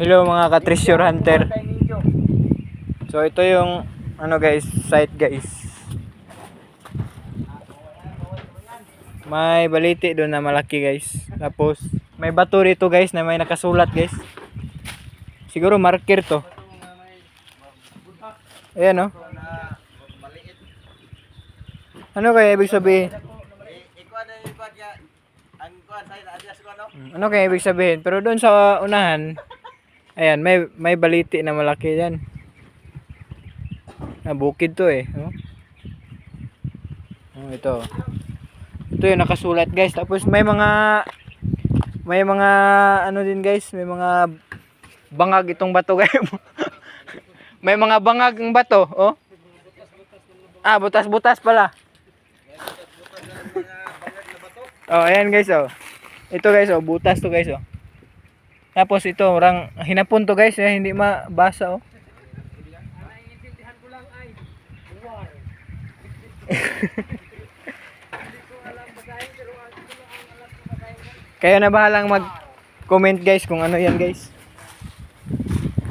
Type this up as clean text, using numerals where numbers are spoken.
Hello mga ka-treasure hunter. So ito yung ano guys, site guys. May baliti doon na malaki guys. Tapos may bato rito guys na may nakasulat guys. Siguro marker to. Ayan oh. Ano kaya ibig sabihin? Ano kaya ibig sabihin? Pero doon sa unahan, ayan, may baliti na malaki diyan. Na bukid to eh, oh. Oh, ito. Ito yung nakasulat guys. Tapos may mga ano din guys, may mga bangag itong bato guys. May mga bangag ng bato, oh. Ah, butas-butas pala. Oh, ayan guys, oh. Ito guys, oh, butas to guys, oh. Tapos ito, orang hinapon to guys, hindi mabasa, oh. Kaya na bahalang mag-comment guys kung ano yan guys.